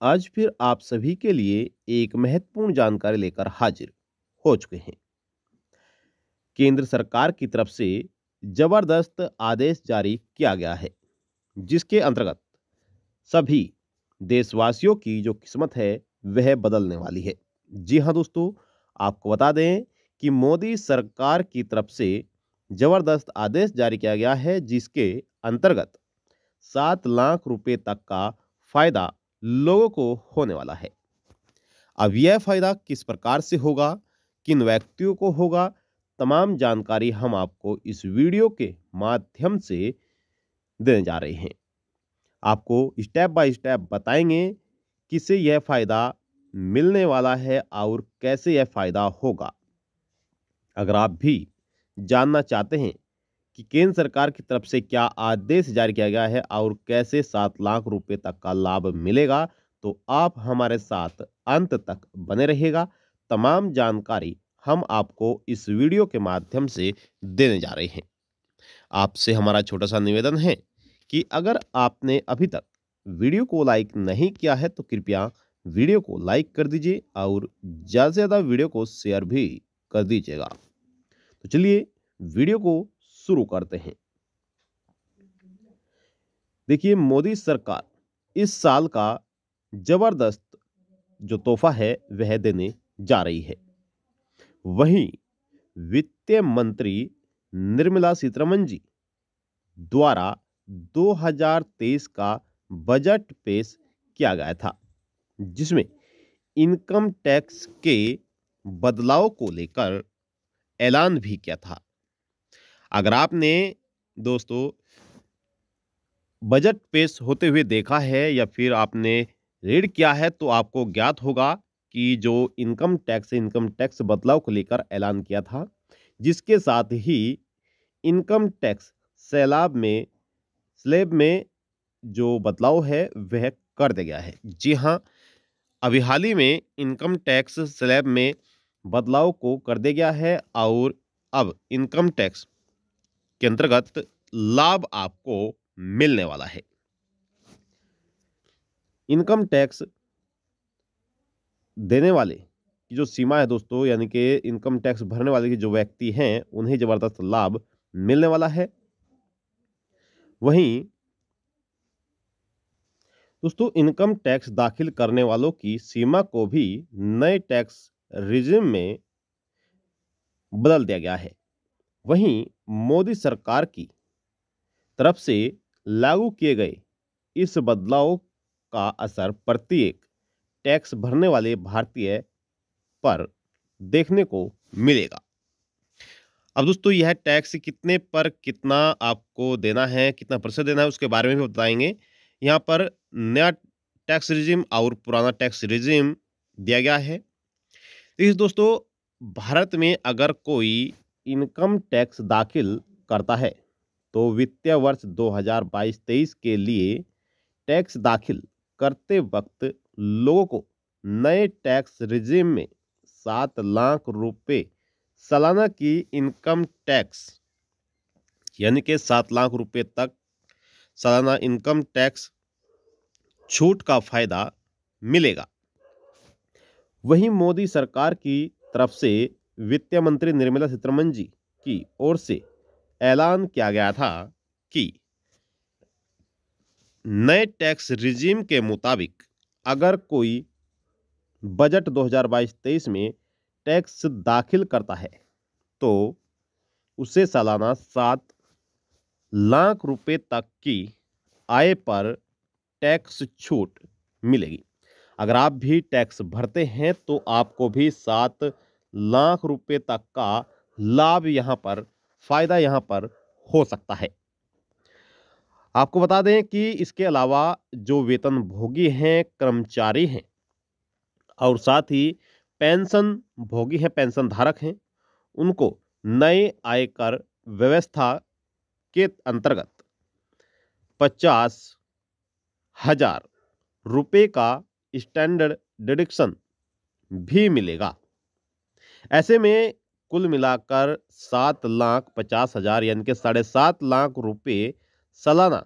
आज फिर आप सभी के लिए एक महत्वपूर्ण जानकारी लेकर हाजिर हो चुके हैं। केंद्र सरकार की तरफ से जबरदस्त आदेश जारी किया गया है, जिसके अंतर्गत सभी देशवासियों की जो किस्मत है वह बदलने वाली है। जी हाँ दोस्तों, आपको बता दें कि मोदी सरकार की तरफ से जबरदस्त आदेश जारी किया गया है, जिसके अंतर्गत 7 लाख रुपए तक का फायदा लोगों को होने वाला है। अब यह फायदा किस प्रकार से होगा, किन व्यक्तियों को होगा, तमाम जानकारी हम आपको इस वीडियो के माध्यम से देने जा रहे हैं। आपको स्टेप बाय स्टेप बताएंगे किसे यह फायदा मिलने वाला है और कैसे यह फायदा होगा। अगर आप भी जानना चाहते हैं कि केंद्र सरकार की तरफ से क्या आदेश जारी किया गया है और कैसे 7 लाख रुपए तक का लाभ मिलेगा, तो आप हमारे साथ अंत तक बने रहिएगा। तमाम जानकारी हम आपको इस वीडियो के माध्यम से देने जा रहे हैं। आपसे हमारा छोटा सा निवेदन है कि अगर आपने अभी तक वीडियो को लाइक नहीं किया है तो कृपया वीडियो को लाइक कर दीजिए और ज़्यादा से ज़्यादा वीडियो को शेयर भी कर दीजिएगा। तो चलिए वीडियो को शुरू करते हैं। देखिए, मोदी सरकार इस साल का जबरदस्त जो तोहफा है वह देने जा रही है। वहीं वित्त मंत्री निर्मला सीतारमण जी द्वारा 2023 का बजट पेश किया गया था, जिसमें इनकम टैक्स के बदलाव को लेकर ऐलान भी किया था। अगर आपने दोस्तों बजट पेश होते हुए देखा है या फिर आपने रीड किया है तो आपको ज्ञात होगा कि जो इनकम टैक्स बदलाव को लेकर ऐलान किया था, जिसके साथ ही इनकम टैक्स स्लैब में जो बदलाव है वह कर दिया गया है। जी हाँ, अभी हाल ही में इनकम टैक्स स्लैब में बदलाव को कर दिया गया है और अब इनकम टैक्स के अंतर्गत लाभ आपको मिलने वाला है। इनकम टैक्स देने वाले की जो सीमा है दोस्तों, यानी कि इनकम टैक्स भरने वाले की जो व्यक्ति हैं उन्हें जबरदस्त लाभ मिलने वाला है। वहीं दोस्तों इनकम टैक्स दाखिल करने वालों की सीमा को भी नए टैक्स रिजिम में बदल दिया गया है। वहीं मोदी सरकार की तरफ से लागू किए गए इस बदलाव का असर प्रत्येक टैक्स भरने वाले भारतीय पर देखने को मिलेगा। अब दोस्तों यह टैक्स कितने पर कितना आपको देना है, कितना प्रतिशत देना है, उसके बारे में भी बताएंगे। यहाँ पर नया टैक्स रिजिम और पुराना टैक्स रिजिम दिया गया है। तो इस दोस्तों भारत में अगर कोई इनकम टैक्स दाखिल करता है तो वित्तीय वर्ष 2022-23 के लिए टैक्स दाखिल करते वक्त लोगों को नए टैक्स रिजिम में 7 लाख रुपए सालाना की इनकम टैक्स यानी कि 7 लाख रुपए तक सालाना इनकम टैक्स छूट का फायदा मिलेगा। वहीं मोदी सरकार की तरफ से वित्त मंत्री निर्मला सीतारमण जी की ओर से ऐलान किया गया था कि नए टैक्स रिजीम के मुताबिक अगर कोई बजट 2022-23 में टैक्स दाखिल करता है तो उसे सालाना 7 लाख रुपए तक की आय पर टैक्स छूट मिलेगी। अगर आप भी टैक्स भरते हैं तो आपको भी 7 लाख रुपए तक का लाभ फायदा यहाँ पर हो सकता है। आपको बता दें कि इसके अलावा जो वेतन भोगी हैं, कर्मचारी हैं और साथ ही पेंशन भोगी हैं, पेंशन धारक हैं, उनको नए आयकर व्यवस्था के अंतर्गत 50,000 रुपए का स्टैंडर्ड डिडक्शन भी मिलेगा। ऐसे में कुल मिलाकर 7,50,000 यानी कि 7.5 लाख रुपए सालाना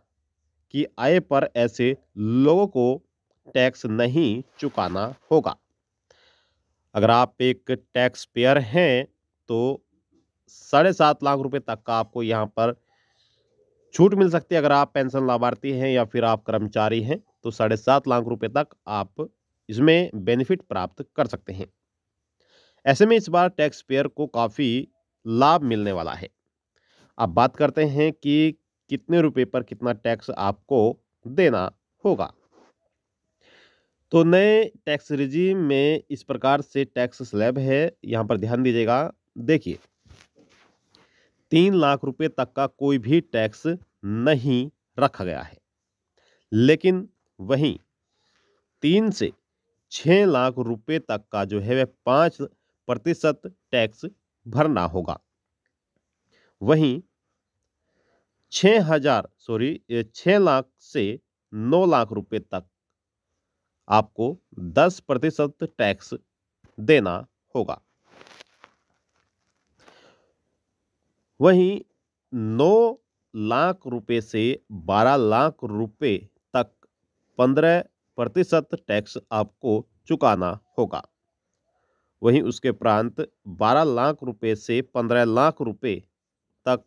की आय पर ऐसे लोगों को टैक्स नहीं चुकाना होगा। अगर आप एक टैक्स पेयर हैं तो 7.5 लाख रुपए तक का आपको यहाँ पर छूट मिल सकती है। अगर आप पेंशन लाभार्थी हैं या फिर आप कर्मचारी हैं तो 7.5 लाख रुपए तक आप इसमें बेनिफिट प्राप्त कर सकते हैं। ऐसे में इस बार टैक्स पेयर को काफ़ी लाभ मिलने वाला है। अब बात करते हैं कि कितने रुपए पर कितना टैक्स आपको देना होगा। तो नए टैक्स रिजीम में इस प्रकार से टैक्स स्लैब है, यहाँ पर ध्यान दीजिएगा। देखिए, 3 लाख रुपए तक का कोई भी टैक्स नहीं रखा गया है, लेकिन वहीं 3 से 6 लाख रुपए तक का जो है वह 5% टैक्स भरना होगा। वहीं 6 लाख से 9 लाख रुपए तक आपको 10% टैक्स देना होगा। वहीं 9 लाख रुपए से 12 लाख रुपए तक 15% टैक्स आपको चुकाना होगा। वहीं उसके उपरांत 12 लाख रुपए से 15 लाख रुपए तक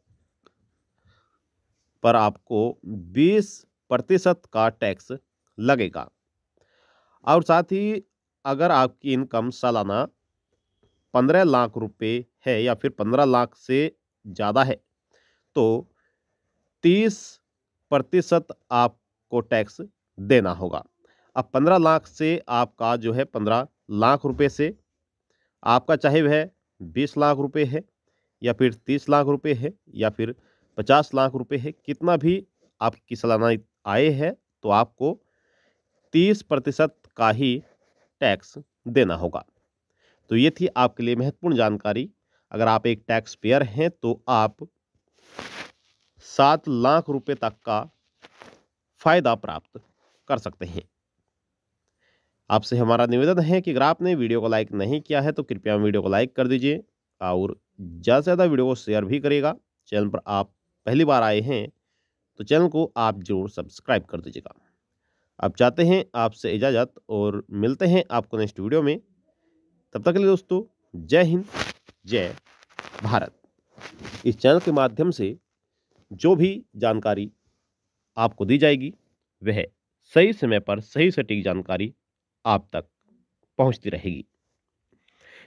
पर आपको 20% का टैक्स लगेगा। और साथ ही अगर आपकी इनकम सालाना 15 लाख रुपए है या फिर 15 लाख से ज़्यादा है तो 30% आपको टैक्स देना होगा। अब 15 लाख से आपका जो है 15 लाख रुपए से आपका चाहे वह 20 लाख रुपए है या फिर 30 लाख रुपए है या फिर 50 लाख रुपए है, कितना भी आपकी सालाना आय है तो आपको 30% का ही टैक्स देना होगा। तो ये थी आपके लिए महत्वपूर्ण जानकारी। अगर आप एक टैक्स पेयर हैं तो आप 7 लाख रुपए तक का फायदा प्राप्त कर सकते हैं। आपसे हमारा निवेदन है कि अगर आपने वीडियो को लाइक नहीं किया है तो कृपया वीडियो को लाइक कर दीजिए और ज़्यादा से ज़्यादा वीडियो को शेयर भी करिएगा। चैनल पर आप पहली बार आए हैं तो चैनल को आप जरूर सब्सक्राइब कर दीजिएगा। आप चाहते हैं आपसे इजाज़त और मिलते हैं आपको नेक्स्ट वीडियो में। तब तक के लिए दोस्तों, जय हिंद, जय भारत। इस चैनल के माध्यम से जो भी जानकारी आपको दी जाएगी वह सही समय पर सही सटीक जानकारी आप तक पहुंचती रहेगी।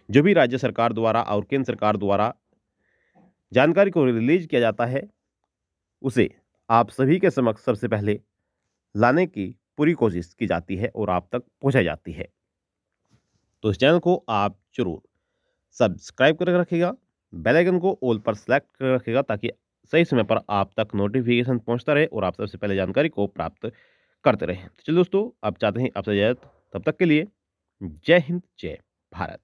जो भी राज्य सरकार द्वारा और केंद्र सरकार द्वारा जानकारी को रिलीज किया जाता है उसे आप सभी के समक्ष सबसे पहले लाने की पूरी कोशिश की जाती है और आप तक पहुंचाई जाती है। तो इस चैनल को आप जरूर सब्सक्राइब करके रखिएगा, बेल आइकन को ऑल पर सेलेक्ट कर रखिएगा ताकि सही समय पर आप तक नोटिफिकेशन पहुंचता रहे और आप सबसे पहले जानकारी को प्राप्त करते रहें। तो चलिए दोस्तों, आप चाहते हैं आपसे इजाजत, तब तक के लिए जय हिंद, जय भारत।